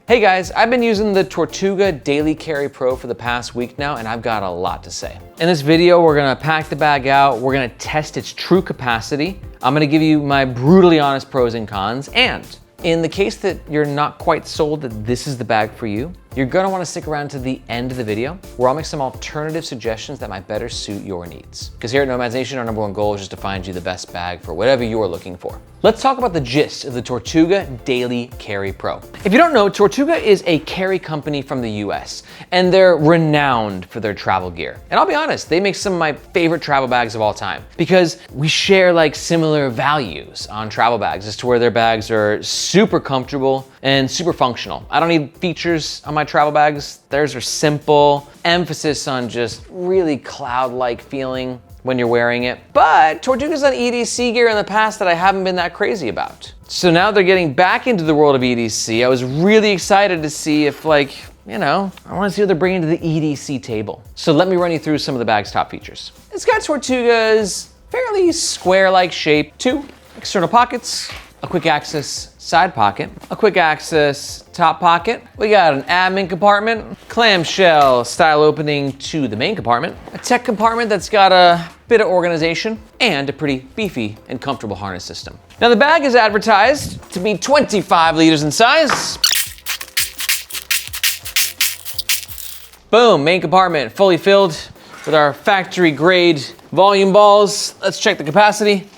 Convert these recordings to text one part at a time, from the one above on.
Hey guys, I've been using the Tortuga Daily Carry Pro for the past week now, and I've got a lot to say. In this video, we're gonna pack the bag out, we're gonna test its true capacity, I'm gonna give you my brutally honest pros and cons, and in the case that you're not quite sold that this is the bag for you, you're gonna wanna stick around to the end of the video where I'll make some alternative suggestions that might better suit your needs. Because here at Nomads Nation, our #1 goal is just to find you the best bag for whatever you're looking for. Let's talk about the gist of the Tortuga Daily Carry Pro. If you don't know, Tortuga is a carry company from the US, and they're renowned for their travel gear. And I'll be honest, they make some of my favorite travel bags of all time because we share like similar values on travel bags as to where their bags are super comfortable and super functional. I don't need features on my travel bags. Theirs are simple, emphasis on just really cloud-like feeling when you're wearing it. But Tortuga's done EDC gear in the past that I haven't been that crazy about. So now they're getting back into the world of EDC. I was really excited to see if I wanna see what they're bringing to the EDC table. So let me run you through some of the bag's top features. It's got Tortuga's fairly square-like shape, 2 external pockets, a quick access side pocket, a quick access top pocket. We got an admin compartment, clamshell style opening to the main compartment, a tech compartment that's got a bit of organization, and a pretty beefy and comfortable harness system. Now the bag is advertised to be 25 liters in size. Boom, main compartment fully filled with our factory grade volume balls. Let's check the capacity.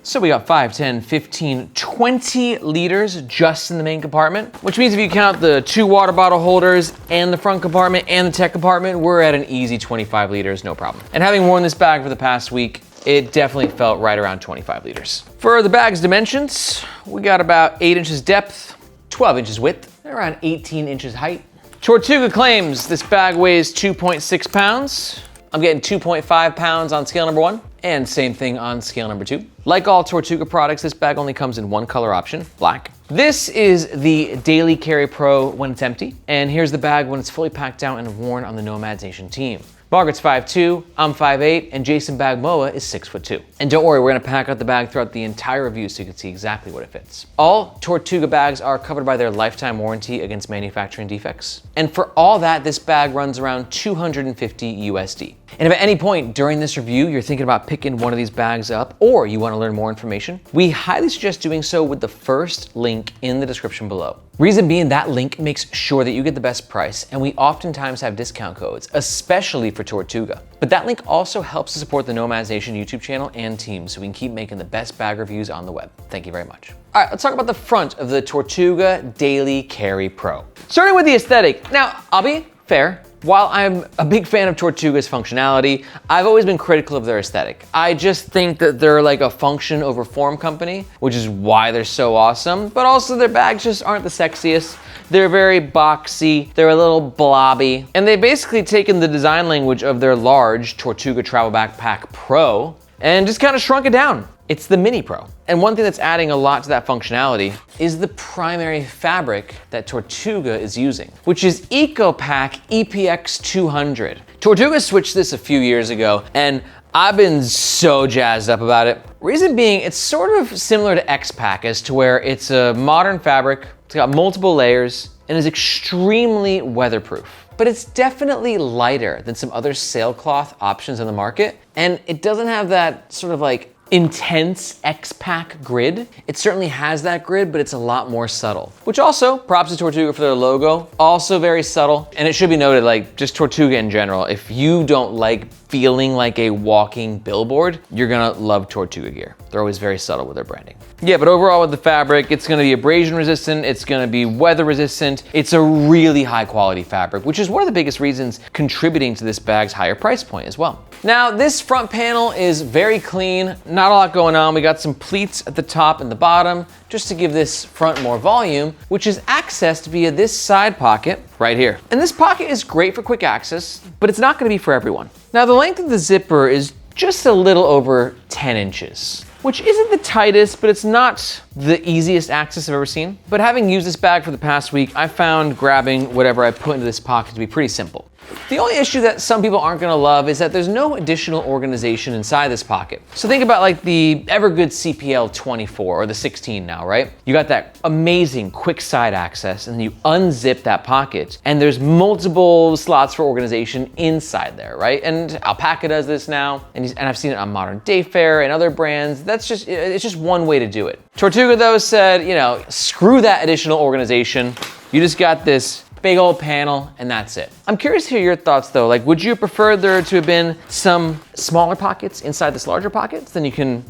So we got 5, 10, 15, 20 liters just in the main compartment, which means if you count the 2 water bottle holders and the front compartment and the tech compartment, we're at an easy 25 liters, no problem. And having worn this bag for the past week, it definitely felt right around 25 liters. For the bag's dimensions, we got about 8 inches depth, 12 inches width, and around 18 inches height. Tortuga claims this bag weighs 2.6 pounds. I'm getting 2.5 pounds on scale number 1, and same thing on scale number 2. Like all Tortuga products, this bag only comes in one color option, black. This is the Daily Carry Pro when it's empty, and here's the bag when it's fully packed out and worn on the Nomads Nation team. Margaret's 5'2", I'm 5'8", and Jason Bagmoa is 6'2". And don't worry, we're gonna pack out the bag throughout the entire review so you can see exactly what it fits. All Tortuga bags are covered by their lifetime warranty against manufacturing defects. And for all that, this bag runs around 250 USD. And if at any point during this review, you're thinking about picking one of these bags up or you wanna learn more information, we highly suggest doing so with the first link in the description below. Reason being, that link makes sure that you get the best price, and we oftentimes have discount codes, especially for Tortuga. But that link also helps to support the Nomads Nation YouTube channel and team so we can keep making the best bag reviews on the web. Thank you very much. All right, let's talk about the front of the Tortuga Daily Carry Pro. Starting with the aesthetic. Now, I'll be fair. While I'm a big fan of Tortuga's functionality, I've always been critical of their aesthetic. I just think that they're like a function over form company, which is why they're so awesome, but also their bags just aren't the sexiest. They're very boxy, they're a little blobby, and they've basically taken the design language of their large Tortuga Travel Backpack Pro and just kind of shrunk it down. It's the Mini Pro. And one thing that's adding a lot to that functionality is the primary fabric that Tortuga is using, which is EcoPack EPX 200. Tortuga switched this a few years ago, and I've been so jazzed up about it. Reason being, it's sort of similar to X-Pack as to where it's a modern fabric, it's got multiple layers, and is extremely weatherproof. But it's definitely lighter than some other sailcloth options in the market, and it doesn't have that sort of like intense X-Pack grid. It certainly has that grid, but it's a lot more subtle. Which also, props to Tortuga for their logo, also very subtle. And it should be noted, like just Tortuga in general, if you don't like feeling like a walking billboard, you're gonna love Tortuga gear. They're always very subtle with their branding. Yeah, but overall with the fabric, it's gonna be abrasion resistant, it's gonna be weather resistant. It's a really high quality fabric, which is one of the biggest reasons contributing to this bag's higher price point as well. Now, this front panel is very clean, not a lot going on. We got some pleats at the top and the bottom, just to give this front more volume, which is accessed via this side pocket right here. And this pocket is great for quick access, but it's not gonna be for everyone. Now, the length of the zipper is just a little over 10 inches, which isn't the tightest, but it's not the easiest access I've ever seen. But having used this bag for the past week, I found grabbing whatever I put into this pocket to be pretty simple. The only issue that some people aren't gonna love is that there's no additional organization inside this pocket. So think about like the Evergoods CPL 24 or the 16 now, right? You got that amazing quick side access and then you unzip that pocket and there's multiple slots for organization inside there, right? And Alpaca does this now and I've seen it on Modern Day Fair and other brands. It's just one way to do it. Tortuga though said, you know, screw that additional organization. You just got this big old panel, and that's it. I'm curious to hear your thoughts though. Like, would you prefer there to have been some smaller pockets inside this larger pockets? Then you can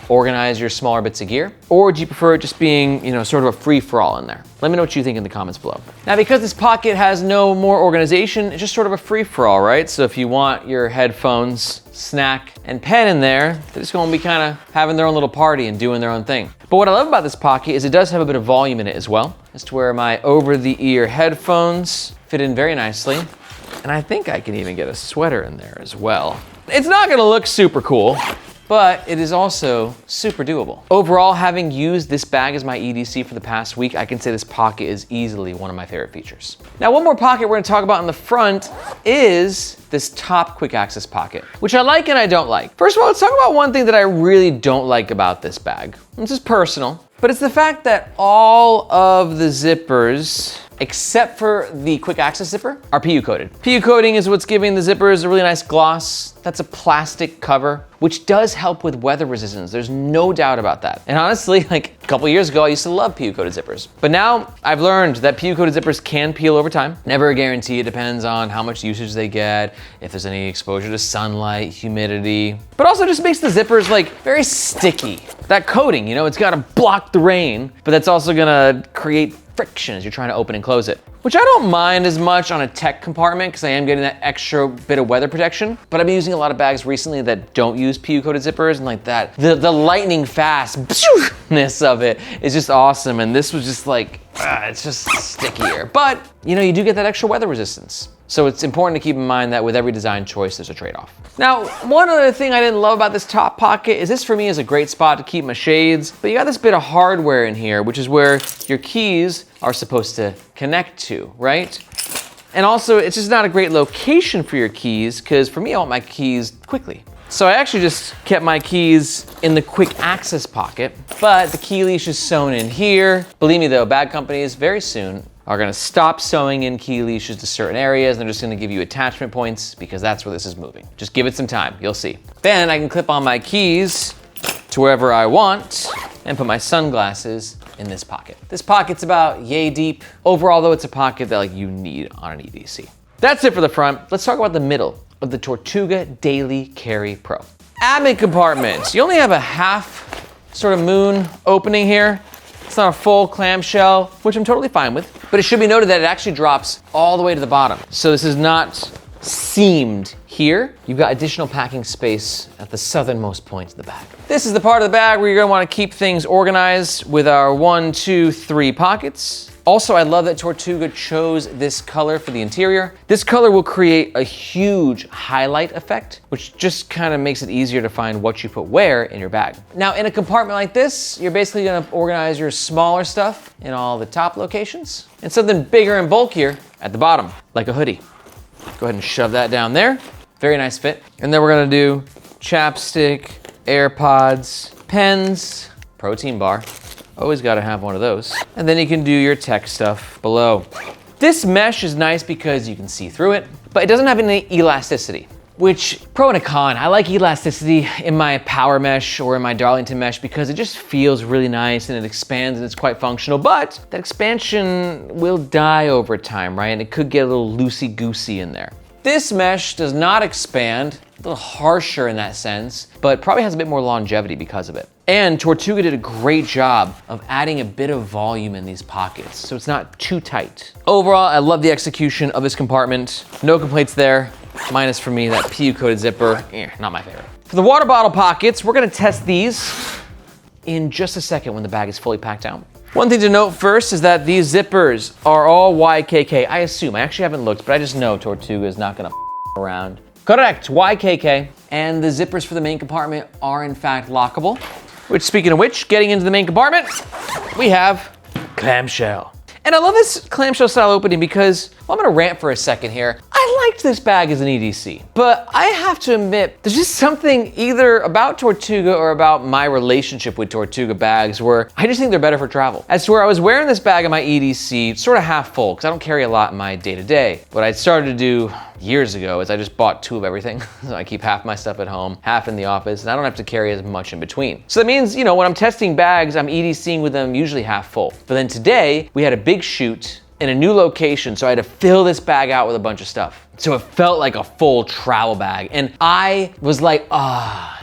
organize your smaller bits of gear? Or would you prefer it just being, you know, sort of a free-for-all in there? Let me know what you think in the comments below. Now, because this pocket has no more organization, it's just sort of a free-for-all, right? So if you want your headphones, snack, and pen in there, they're just gonna be kind of having their own little party and doing their own thing. But what I love about this pocket is it does have a bit of volume in it as well, as to where my over-the-ear headphones fit in very nicely. And I think I can even get a sweater in there as well. It's not gonna look super cool, but it is also super doable. Overall, having used this bag as my EDC for the past week, I can say this pocket is easily one of my favorite features. Now, one more pocket we're gonna talk about in the front is this top quick access pocket, which I like and I don't like. First of all, let's talk about one thing that I really don't like about this bag. This is personal, but it's the fact that all of the zippers, except for the quick access zipper, are PU coated. PU coating is what's giving the zippers a really nice gloss. That's a plastic cover, which does help with weather resistance. There's no doubt about that. And honestly, like a couple years ago, I used to love PU coated zippers. But now I've learned that PU coated zippers can peel over time. Never a guarantee. It depends on how much usage they get, if there's any exposure to sunlight, humidity, but also just makes the zippers like very sticky. That coating, you know, it's gotta block the rain, but that's also gonna create friction as you're trying to open and close it, which I don't mind as much on a tech compartment because I am getting that extra bit of weather protection. But I've been using a lot of bags recently that don't use PU coated zippers, and like that, the lightning fastness of it is just awesome. And this was just like, it's just stickier. But you know, you do get that extra weather resistance. So it's important to keep in mind that with every design choice, there's a trade-off. Now, one other thing I didn't love about this top pocket is this for me is a great spot to keep my shades, but you got this bit of hardware in here, which is where your keys are supposed to connect to, right? And also, it's just not a great location for your keys, because for me, I want my keys quickly. So I actually just kept my keys in the quick access pocket, but the key leash is sewn in here. Believe me though, bag companies very soon are gonna stop sewing in key leashes to certain areas, and they're just gonna give you attachment points because that's where this is moving. Just give it some time, you'll see. Then I can clip on my keys to wherever I want and put my sunglasses in this pocket. This pocket's about yay deep. Overall though, it's a pocket that like you need on an EDC. That's it for the front. Let's talk about the middle of the Tortuga Daily Carry Pro. Admin compartment. You only have a half sort of moon opening here. It's not a full clamshell, which I'm totally fine with, but it should be noted that it actually drops all the way to the bottom. So this is not seamed here. You've got additional packing space at the southernmost point of the bag. This is the part of the bag where you're gonna wanna keep things organized with our 1, 2, 3 pockets. Also, I love that Tortuga chose this color for the interior. This color will create a huge highlight effect, which just kind of makes it easier to find what you put where in your bag. Now, in a compartment like this, you're basically gonna organize your smaller stuff in all the top locations and something bigger and bulkier at the bottom, like a hoodie. Go ahead and shove that down there. Very nice fit. And then we're gonna do chapstick, AirPods, pens, protein bar. Always gotta have one of those. And then you can do your tech stuff below. This mesh is nice because you can see through it, but it doesn't have any elasticity, which pro and a con. I like elasticity in my power mesh or in my Darlington mesh because it just feels really nice and it expands and it's quite functional, but that expansion will die over time, right? And it could get a little loosey-goosey in there. This mesh does not expand, a little harsher in that sense, but probably has a bit more longevity because of it. And Tortuga did a great job of adding a bit of volume in these pockets, so it's not too tight. Overall, I love the execution of this compartment. No complaints there, minus for me, that PU-coated zipper, not my favorite. For the water bottle pockets, we're gonna test these in just a second when the bag is fully packed out. One thing to note first is that these zippers are all YKK. I assume, I actually haven't looked, but I just know Tortuga is not gonna around. Correct, YKK. And the zippers for the main compartment are in fact lockable. Which, speaking of which, getting into the main compartment, we have clamshell. And I love this clamshell style opening because, well, I'm gonna rant for a second here. I liked this bag as an EDC, but I have to admit, there's just something either about Tortuga or about my relationship with Tortuga bags where I just think they're better for travel. As to where I was wearing this bag in my EDC, sort of half full, because I don't carry a lot in my day-to-day. What I started to do years ago is I just bought 2 of everything. So I keep half my stuff at home, half in the office, and I don't have to carry as much in between. So that means, you know, when I'm testing bags, I'm EDCing with them usually half full. But then today, we had a big shoot in a new location, so I had to fill this bag out with a bunch of stuff. So it felt like a full travel bag. And I was like,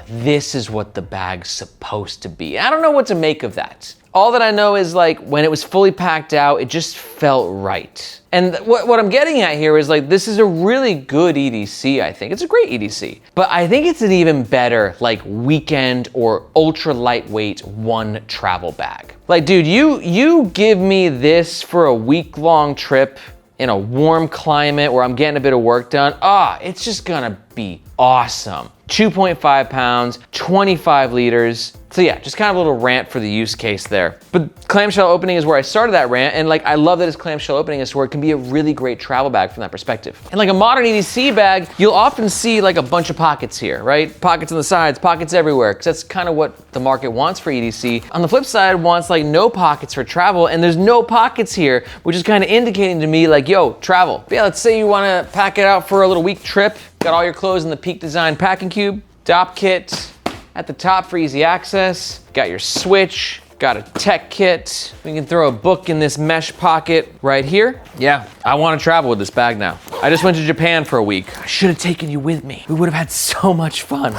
this is what the bag's supposed to be. I don't know what to make of that. All that I know is like when it was fully packed out, it just felt right. And what I'm getting at here is like, this is a really good EDC, I think. It's a great EDC. But I think it's an even better like weekend or ultra lightweight one travel bag. Like, dude, you give me this for a week-long trip in a warm climate where I'm getting a bit of work done. It's just gonna be awesome. 2.5 pounds, 25 liters. So yeah, just kind of a little rant for the use case there. But clamshell opening is where I started that rant, and like I love that it's clamshell opening is where it can be a really great travel bag from that perspective. And like a modern EDC bag, you'll often see like a bunch of pockets here, right? Pockets on the sides, pockets everywhere, because that's kind of what the market wants for EDC. On the flip side, wants like no pockets for travel, and there's no pockets here, which is kind of indicating to me like, yo, travel. But yeah, let's say you want to pack it out for a little week trip, got all your clothes in the Peak Design packing cube, DOP kit at the top for easy access, got your switch, got a tech kit. We can throw a book in this mesh pocket right here. Yeah, I want to travel with this bag now. I just went to Japan for a week. I should have taken you with me. We would have had so much fun.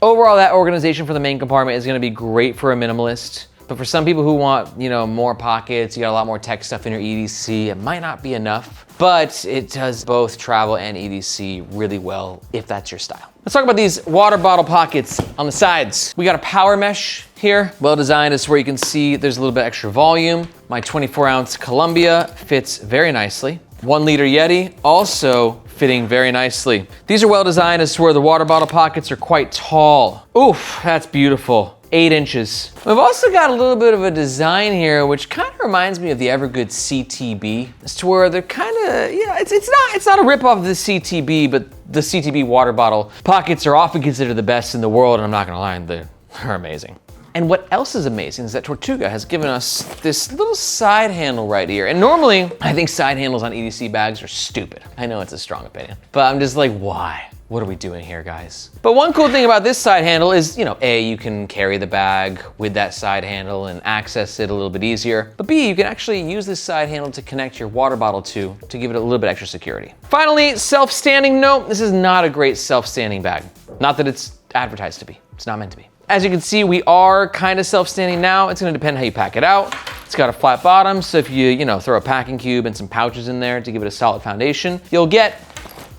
Overall, that organization for the main compartment is going to be great for a minimalist. But for some people who want, you know, more pockets, you got a lot more tech stuff in your EDC, it might not be enough, but it does both travel and EDC really well if that's your style. Let's talk about these water bottle pockets on the sides. We got a power mesh here, well designed is where you can see there's a little bit extra volume. My 24-ounce Columbia fits very nicely. 1 liter Yeti also fitting very nicely. These are well designed as to where the water bottle pockets are quite tall. Oof, that's beautiful. 8 inches. We've also got a little bit of a design here, which kind of reminds me of the Evergoods CTB, as to where they're kind of, you know, it's not a ripoff of the CTB, but the CTB water bottle pockets are often considered the best in the world, and I'm not gonna lie, they're amazing. And what else is amazing is that Tortuga has given us this little side handle right here. And normally, I think side handles on EDC bags are stupid. I know it's a strong opinion, but I'm just like, why? What are we doing here, guys? But one cool thing about this side handle is, you know, A, you can carry the bag with that side handle and access it a little bit easier. But B, you can actually use this side handle to connect your water bottle to give it a little bit extra security. Finally, self-standing. No, this is not a great self-standing bag. Not that it's advertised to be. It's not meant to be. As you can see, we are kind of self-standing now. It's gonna depend how you pack it out. It's got a flat bottom, so if you know, throw a packing cube and some pouches in there to give it a solid foundation, you'll get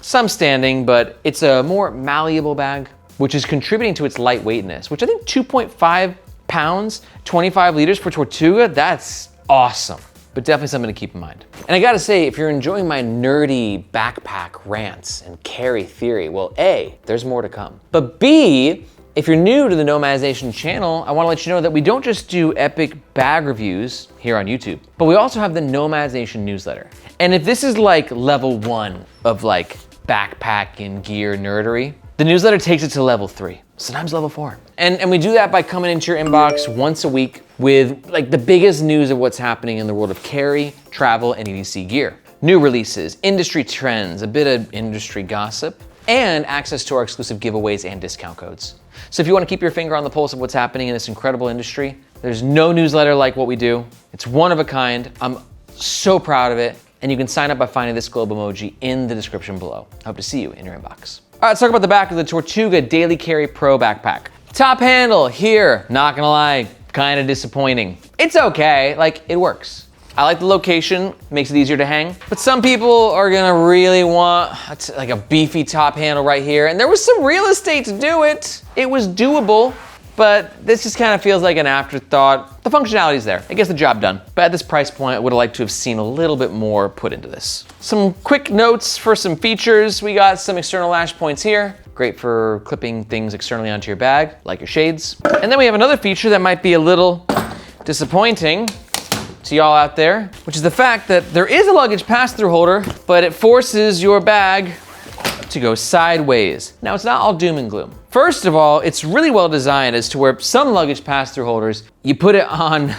some standing, but it's a more malleable bag, which is contributing to its lightweightness, which I think 2.5 pounds, 25 liters for Tortuga, that's awesome. But definitely something to keep in mind. And I gotta say, if you're enjoying my nerdy backpack rants and carry theory, well, A, there's more to come. But B, if you're new to the Nomadization channel, I wanna let you know that we don't just do epic bag reviews here on YouTube, but we also have the Nomadization newsletter. And if this is like level 1 of like backpacking gear nerdery, the newsletter takes it to level 3, sometimes level 4. And we do that by coming into your inbox once a week with like the biggest news of what's happening in the world of carry, travel, and EDC gear. New releases, industry trends, a bit of industry gossip, and access to our exclusive giveaways and discount codes. So if you want to keep your finger on the pulse of what's happening in this incredible industry, there's no newsletter like what we do. It's one of a kind. I'm so proud of it. And you can sign up by finding this globe emoji in the description below. I hope to see you in your inbox. All right, let's talk about the back of the Tortuga Daily Carry Pro backpack. Top handle here, not gonna lie, kind of disappointing. It's okay, like it works. I like the location, makes it easier to hang, but some people are gonna really want like a beefy top handle right here, and there was some real estate to do it. It was doable, but this just kind of feels like an afterthought. The functionality's there, it gets the job done. But at this price point, I would have liked to have seen a little bit more put into this. Some quick notes for some features. We got some external lash points here. Great Great for clipping things externally onto your bag, like your shades. And then we have another feature that might be a little disappointing to y'all out there, which is the fact that there is a luggage pass-through holder, but it forces your bag to go sideways. Now, it's not all doom and gloom. First of all, it's really well designed as to where some luggage pass-through holders, you put it on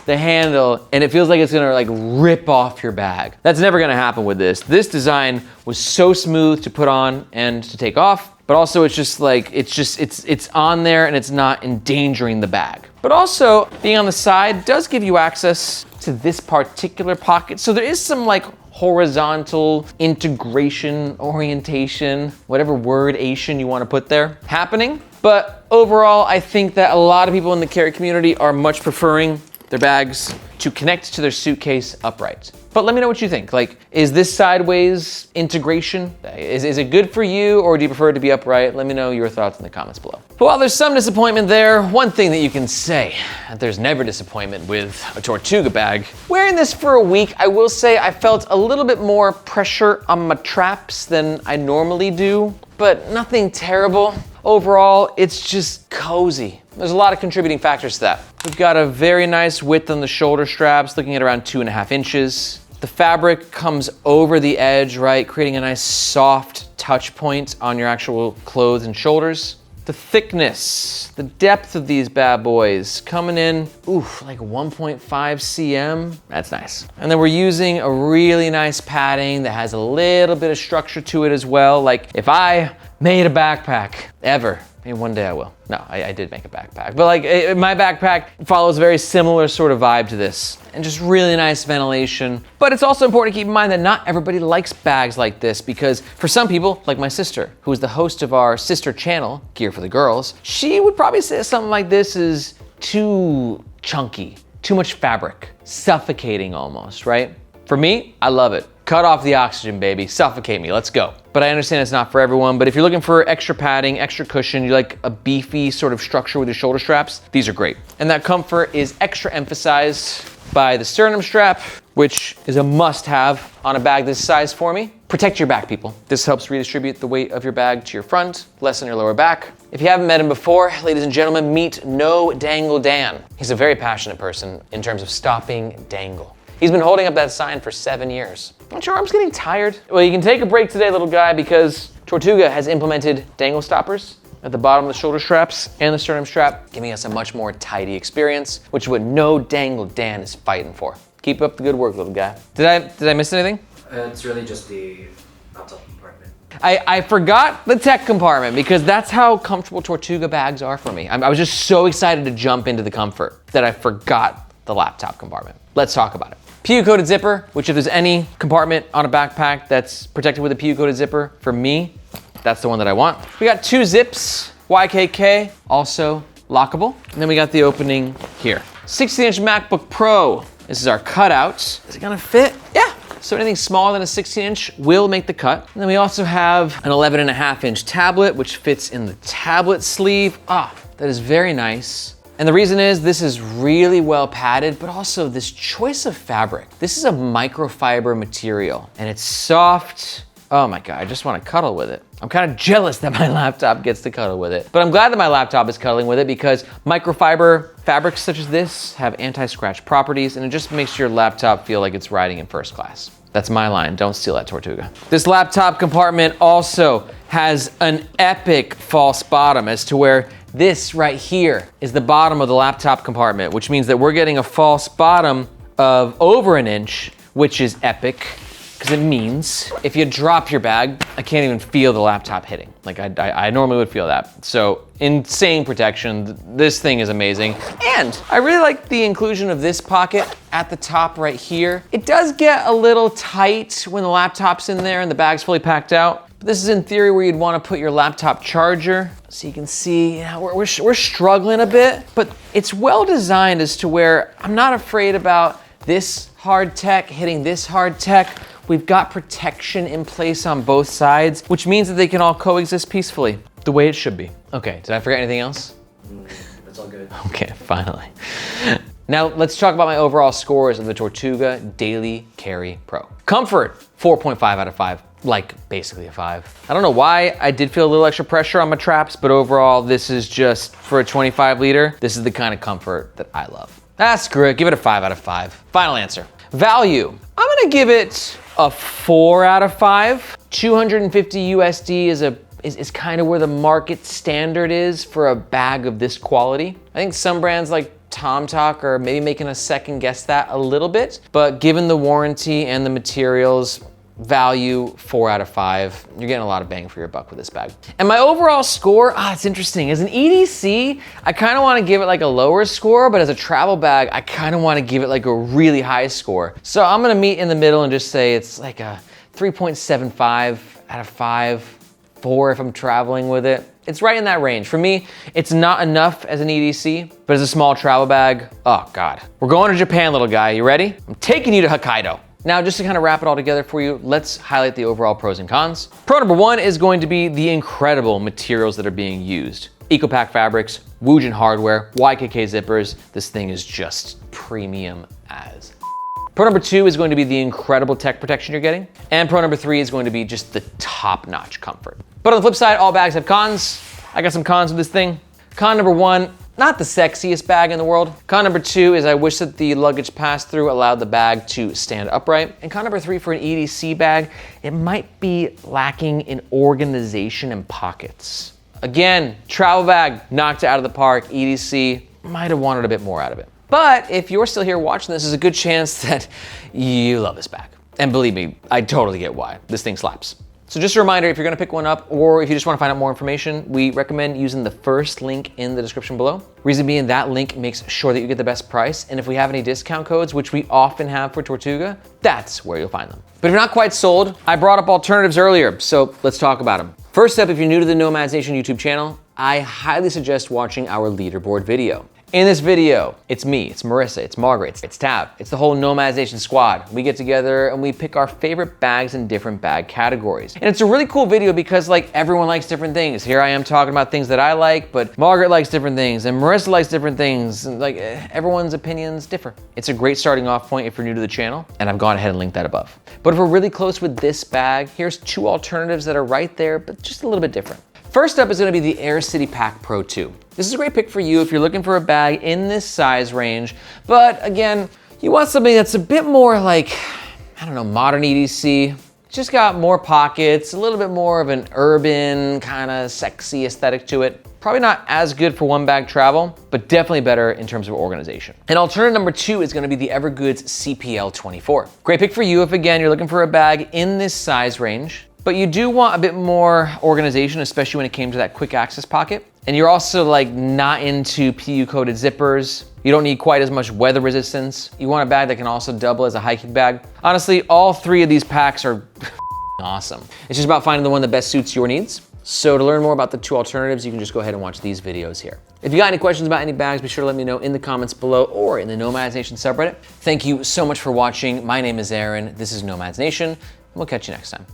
the handle and it feels like it's gonna like rip off your bag. That's never gonna happen with this. This design was so smooth to put on and to take off, but also it's just like, it's on there and it's not endangering the bag. But also, being on the side does give you access to this particular pocket. So there is some like horizontal integration, orientation, whatever word-ation you wanna put there, happening. But overall, I think that a lot of people in the carry community are much preferring their bags to connect to their suitcase upright. But let me know what you think. Like, is this sideways integration, is it good for you, or do you prefer it to be upright? Let me know your thoughts in the comments below. But while there's some disappointment there, one thing that you can say, that there's never disappointment with a Tortuga bag. Wearing this for a week, I will say I felt a little bit more pressure on my traps than I normally do, but nothing terrible. Overall, it's just cozy. There's a lot of contributing factors to that. We've got a very nice width on the shoulder straps, looking at around 2.5 inches. The fabric comes over the edge, right? Creating a nice soft touch point on your actual clothes and shoulders. The thickness, the depth of these bad boys coming in, like 1.5 cm. That's nice. And then we're using a really nice padding that has a little bit of structure to it as well. Like if I made a backpack ever, maybe one day I will. No, I did make a backpack, but like my backpack follows a very similar sort of vibe to this, and just really nice ventilation. But it's also important to keep in mind that not everybody likes bags like this, because for some people, like my sister, who is the host of our sister channel, Gear for the Girls, she would probably say something like this is too chunky, too much fabric, suffocating almost, right? For me, I love it. Cut off the oxygen, baby. Suffocate me, let's go. But I understand it's not for everyone, but if you're looking for extra padding, extra cushion, you like a beefy sort of structure with your shoulder straps, these are great. And that comfort is extra emphasized by the sternum strap, which is a must-have on a bag this size for me. Protect your back, people. This helps redistribute the weight of your bag to your front, lessen your lower back. If you haven't met him before, ladies and gentlemen, meet No Dangle Dan. He's a very passionate person in terms of stopping dangle. He's been holding up that sign for 7 years. Aren't your arms getting tired? Well, you can take a break today, little guy, because Tortuga has implemented dangle stoppers at the bottom of the shoulder straps and the sternum strap, giving us a much more tidy experience, which is what No Dangle Dan is fighting for. Keep up the good work, little guy. Did I miss anything? It's really just the laptop compartment. I forgot the tech compartment, because that's how comfortable Tortuga bags are for me. I was just so excited to jump into the comfort that I forgot the laptop compartment. Let's talk about it. PU-coated zipper, which if there's any compartment on a backpack that's protected with a PU-coated zipper, for me, that's the one that I want. We got 2 zips, YKK, also lockable. And then we got the opening here. 16-inch MacBook Pro. This is our cutout. Is it gonna fit? Yeah. So anything smaller than a 16-inch will make the cut. And then we also have an 11.5-inch tablet, which fits in the tablet sleeve. That is very nice. And the reason is this is really well padded, but also this choice of fabric. This is a microfiber material and it's soft. Oh my God, I just want to cuddle with it. I'm kind of jealous that my laptop gets to cuddle with it, but I'm glad that my laptop is cuddling with it, because microfiber fabrics such as this have anti-scratch properties, and it just makes your laptop feel like it's riding in first class. That's my line, don't steal that, Tortuga. This laptop compartment also has an epic false bottom, as to where this right here is the bottom of the laptop compartment, which means that we're getting a false bottom of over 1 inch, which is epic, because it means if you drop your bag, I can't even feel the laptop hitting. Like I normally would feel that. So insane protection. This thing is amazing. And I really like the inclusion of this pocket at the top right here. It does get a little tight when the laptop's in there and the bag's fully packed out. But this is in theory where you'd want to put your laptop charger. So you can see, we're struggling a bit, but it's well designed as to where I'm not afraid about this hard tech hitting this hard tech. We've got protection in place on both sides, which means that they can all coexist peacefully, the way it should be. Okay, did I forget anything else? That's all good. Okay, finally. Now let's talk about my overall scores of the Tortuga Daily Carry Pro. Comfort, 4.5 out of 5. like basically a 5. I don't know why I did feel a little extra pressure on my traps, but overall this is just, for a 25 liter, this is the kind of comfort that I love. Screw it, give it a 5 out of 5. Final answer. Value, I'm gonna give it a 4 out of 5. 250 USD is kind of where the market standard is for a bag of this quality. I think some brands like TomTalk are maybe making us second guess that a little bit, but given the warranty and the materials, value 4 out of 5. You're getting a lot of bang for your buck with this bag. And my overall score, it's interesting. As an EDC, I kind of want to give it like a lower score, but as a travel bag, I kind of want to give it like a really high score. So I'm gonna meet in the middle and just say it's like a 3.75 out of 5, 4 if I'm traveling with it. It's right in that range. For me, it's not enough as an EDC, but as a small travel bag, oh God. We're going to Japan, little guy. You ready? I'm taking you to Hokkaido. Now, just to kind of wrap it all together for you, let's highlight the overall pros and cons. Pro number 1 is going to be the incredible materials that are being used. EcoPack fabrics, Woojin hardware, YKK zippers. This thing is just premium as. Pro number 2 is going to be the incredible tech protection you're getting. And pro number 3 is going to be just the top-notch comfort. But on the flip side, all bags have cons. I got some cons with this thing. Con number 1, not the sexiest bag in the world. Con number 2 is I wish that the luggage pass-through allowed the bag to stand upright. And con number 3 for an EDC bag, it might be lacking in organization and pockets. Again, travel bag, knocked it out of the park. EDC, might have wanted a bit more out of it. But if you're still here watching this, there's a good chance that you love this bag. And believe me, I totally get why. This thing slaps. So just a reminder, if you're gonna pick one up, or if you just wanna find out more information, we recommend using the first link in the description below. Reason being, that link makes sure that you get the best price, and if we have any discount codes, which we often have for Tortuga, that's where you'll find them. But if you're not quite sold, I brought up alternatives earlier, so let's talk about them. First up, if you're new to the Nomads Nation YouTube channel, I highly suggest watching our leaderboard video. In this video, it's me, it's Marissa, it's Margaret, it's Tab, it's the whole Nomads Nation squad. We get together and we pick our favorite bags in different bag categories. And it's a really cool video because like everyone likes different things. Here I am talking about things that I like, but Margaret likes different things and Marissa likes different things. And like everyone's opinions differ. It's a great starting off point if you're new to the channel, and I've gone ahead and linked that above. But if we're really close with this bag, here's 2 alternatives that are right there, but just a little bit different. First up is gonna be the Aer City Pack Pro 2. This is a great pick for you if you're looking for a bag in this size range, but again, you want something that's a bit more like, I don't know, modern EDC. It's just got more pockets, a little bit more of an urban, kind of sexy aesthetic to it. Probably not as good for one bag travel, but definitely better in terms of organization. And alternative number 2 is gonna be the Evergoods CPL 24. Great pick for you if again, you're looking for a bag in this size range, but you do want a bit more organization, especially when it came to that quick access pocket. And you're also like not into PU coated zippers. You don't need quite as much weather resistance. You want a bag that can also double as a hiking bag. Honestly, all 3 of these packs are awesome. It's just about finding the one that best suits your needs. So to learn more about the 2 alternatives, you can just go ahead and watch these videos here. If you got any questions about any bags, be sure to let me know in the comments below or in the Nomads Nation subreddit. Thank you so much for watching. My name is Aaron. This is Nomads Nation. We'll catch you next time.